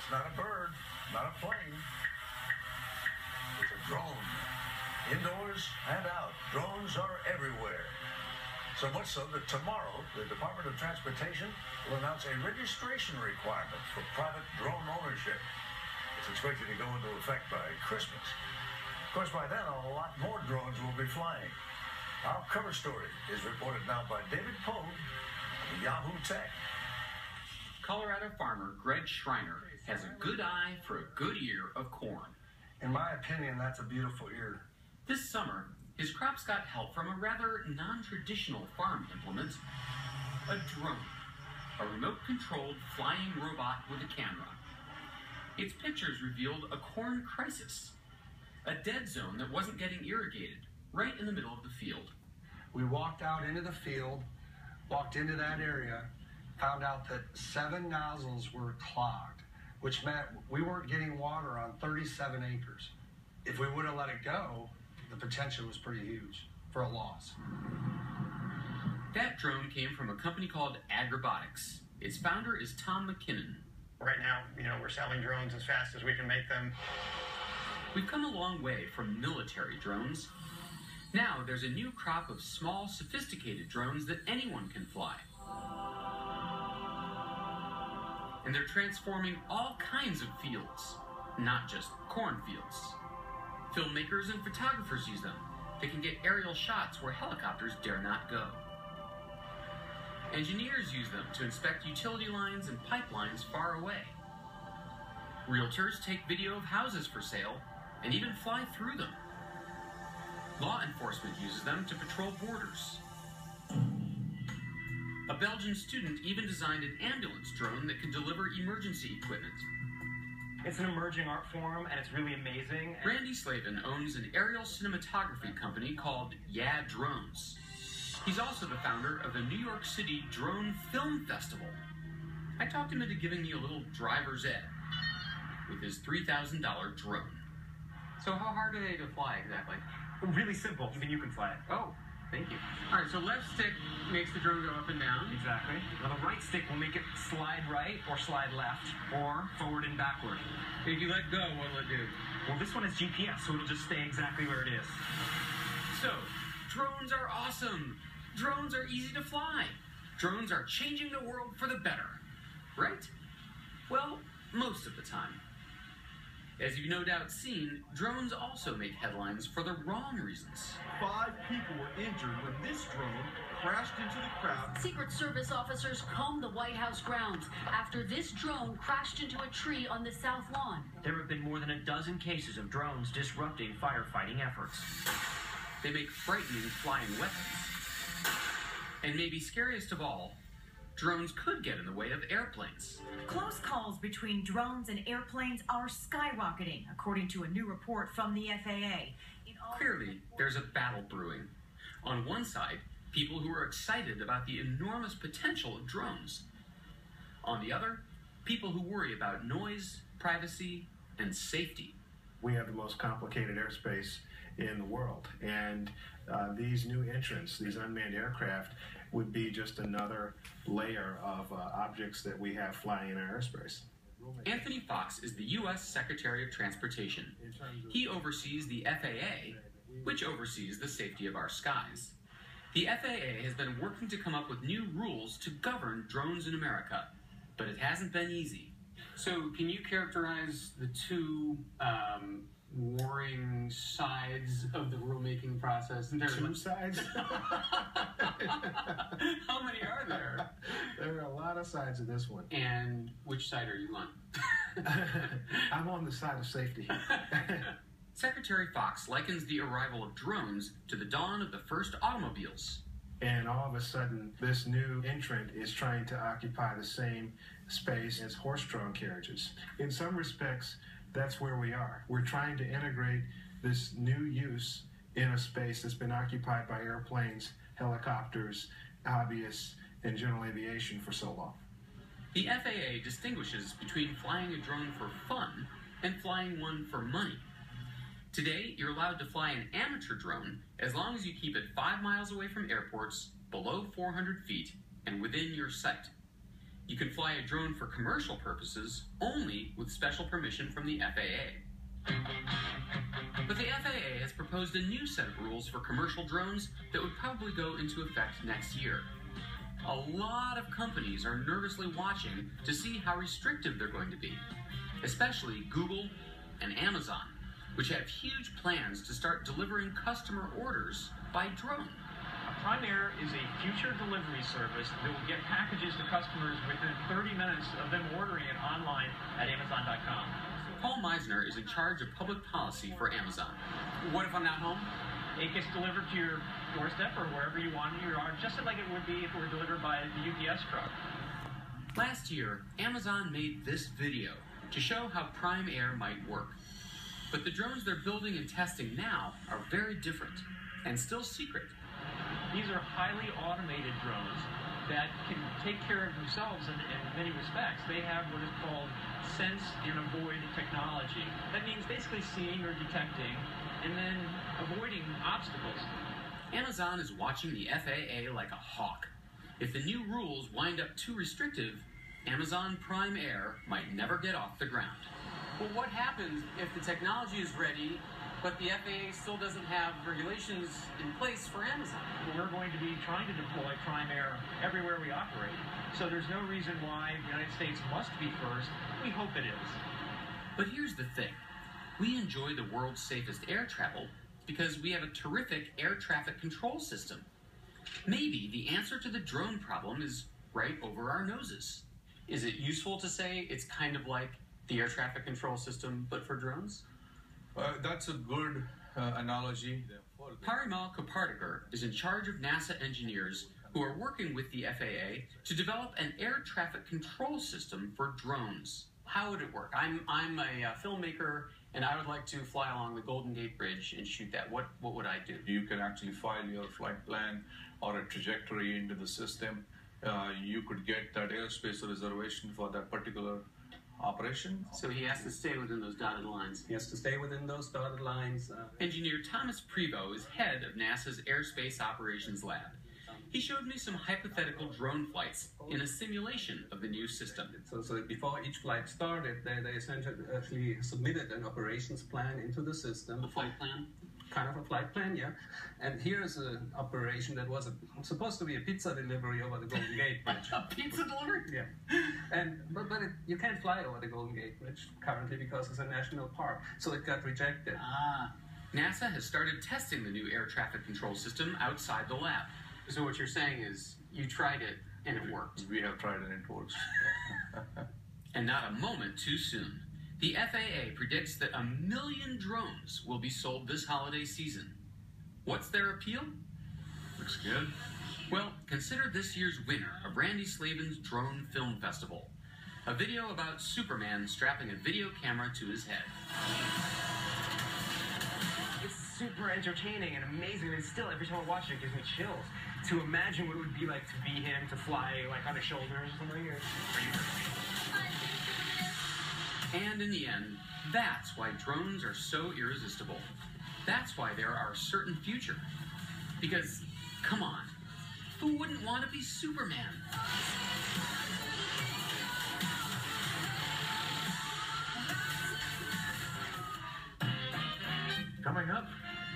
It's not a bird, not a plane. It's a drone. Indoors and out, drones are everywhere. So much so that tomorrow, the Department of Transportation will announce a registration requirement for private drone ownership. It's expected to go into effect by Christmas. Of course, by then, a lot more drones will be flying. Our cover story is reported now by David Pogue of Yahoo Tech. Colorado farmer Greg Schreiner has a good eye for a good ear of corn. In my opinion, that's a beautiful ear. This summer, his crops got help from a rather non-traditional farm implement, a drone, a remote-controlled flying robot with a camera. Its pictures revealed a corn crisis, a dead zone that wasn't getting irrigated, right in the middle of the field. We walked out into the field, walked into that area, found out that 7 nozzles were clogged, which meant we weren't getting water on 37 acres. If we would have let it go, the potential was pretty huge for a loss. That drone came from a company called Agrobotics. Its founder is Tom McKinnon. Right now, we're selling drones as fast as we can make them. We've come a long way from military drones. Now there's a new crop of small, sophisticated drones that anyone can fly. And they're transforming all kinds of fields, not just cornfields. Filmmakers and photographers use them. They can get aerial shots where helicopters dare not go. Engineers use them to inspect utility lines and pipelines far away. Realtors take video of houses for sale and even fly through them. Law enforcement uses them to patrol borders. A Belgian student even designed an ambulance drone that can deliver emergency equipment. It's an emerging art form, and it's really amazing. Randy Slavin owns an aerial cinematography company called Yeah Drones. He's also the founder of the New York City Drone Film Festival. I talked him into giving me a little driver's ed with his $3,000 drone. So how hard are they to fly exactly? Really simple. Even you can fly it. Oh, thank you. All right, so left stick makes the drone go up and down. Exactly. Now the right stick will make it slide right or slide left or forward and backward. If you let go, what'll it do? Well, this one is GPS, so it'll just stay exactly where it is. So, drones are awesome. Drones are easy to fly. Drones are changing the world for the better. Right? Well, most of the time. As you've no doubt seen, drones also make headlines for the wrong reasons. 5 people were injured when this drone crashed into the crowd. Secret Service officers combed the White House grounds after this drone crashed into a tree on the South Lawn. There have been more than a dozen cases of drones disrupting firefighting efforts. They make frightening flying weapons. And maybe scariest of all, drones could get in the way of airplanes. Close calls between drones and airplanes are skyrocketing, according to a new report from the FAA. Clearly, there's a battle brewing. On one side, people who are excited about the enormous potential of drones. On the other, people who worry about noise, privacy, and safety. We have the most complicated airspace in the world, and these new entrants, these unmanned aircraft, would be just another layer of objects that we have flying in our airspace. Anthony Fox is the U.S. Secretary of Transportation. He oversees the FAA, which oversees the safety of our skies. The FAA has been working to come up with new rules to govern drones in America, but it hasn't been easy. So, can you characterize the two warring sides of the rulemaking process? Two sides? How many are there? There are a lot of sides of this one. And which side are you on? I'm on the side of safety. Secretary Fox likens the arrival of drones to the dawn of the first automobiles. And all of a sudden, this new entrant is trying to occupy the same space as horse-drawn carriages. In some respects, that's where we are. We're trying to integrate this new use in a space that's been occupied by airplanes, helicopters, hobbyists, and general aviation for so long. The FAA distinguishes between flying a drone for fun and flying one for money. Today, you're allowed to fly an amateur drone as long as you keep it 5 miles away from airports, below 400 feet, and within your sight. You can fly a drone for commercial purposes only with special permission from the FAA. But the FAA has proposed a new set of rules for commercial drones that would probably go into effect next year. A lot of companies are nervously watching to see how restrictive they're going to be, especially Google and Amazon, which have huge plans to start delivering customer orders by drone. Prime Air is a future delivery service that will get packages to customers within 30 minutes of them ordering it online at Amazon.com. Paul Meisner is in charge of public policy for Amazon. What if I'm not home? It gets delivered to your doorstep or wherever you want in your yard, just like it would be if it were delivered by the UPS truck. Last year, Amazon made this video to show how Prime Air might work. But the drones they're building and testing now are very different and still secret. These are highly automated drones that can take care of themselves in many respects. They have what is called sense and avoid technology. That means basically seeing or detecting and then avoiding obstacles. Amazon is watching the FAA like a hawk. If the new rules wind up too restrictive, Amazon Prime Air might never get off the ground. Well, what happens if the technology is ready, but the FAA still doesn't have regulations in place for Amazon? We're going to be trying to deploy Prime Air everywhere we operate. So there's no reason why the United States must be first. We hope it is. But here's the thing. We enjoy the world's safest air travel because we have a terrific air traffic control system. Maybe the answer to the drone problem is right over our noses. Is it useful to say it's kind of like the air traffic control system, but for drones? That's a good analogy. Parimal Kopardigar is in charge of NASA engineers who are working with the FAA to develop an air traffic control system for drones. How would it work? I'm a filmmaker, and I would like to fly along the Golden Gate Bridge and shoot that. What would I do? You can actually file your flight plan or a trajectory into the system. You could get that airspace reservation for that particular operation. So he has to stay within those dotted lines. He has to stay within those dotted lines. Engineer Thomas Prevost is head of NASA's Airspace Operations Lab. He showed me some hypothetical drone flights in a simulation of the new system. So before each flight started, they essentially submitted an operations plan into the system. A flight plan? Kind of a flight plan, yeah. And here's an operation that was supposed to be a pizza delivery over the Golden Gate Bridge. A pizza delivery? Yeah. But you can't fly over the Golden Gate Bridge currently because it's a national park, so it got rejected. NASA has started testing the new air traffic control system outside the lab. So what you're saying is you tried it and it worked. We have tried and it works. And not a moment too soon. The FAA predicts that 1 million drones will be sold this holiday season. What's their appeal? Looks good. Well, consider this year's winner of Randy Slavin's Drone Film Festival. A video about Superman strapping a video camera to his head. It's super entertaining and amazing, and still, every time I watch it, it gives me chills. To imagine what it would be like to be him, to fly like on his shoulders or something. And in the end, that's why drones are so irresistible. That's why they're our certain future. Because, come on, who wouldn't want to be Superman? Coming up,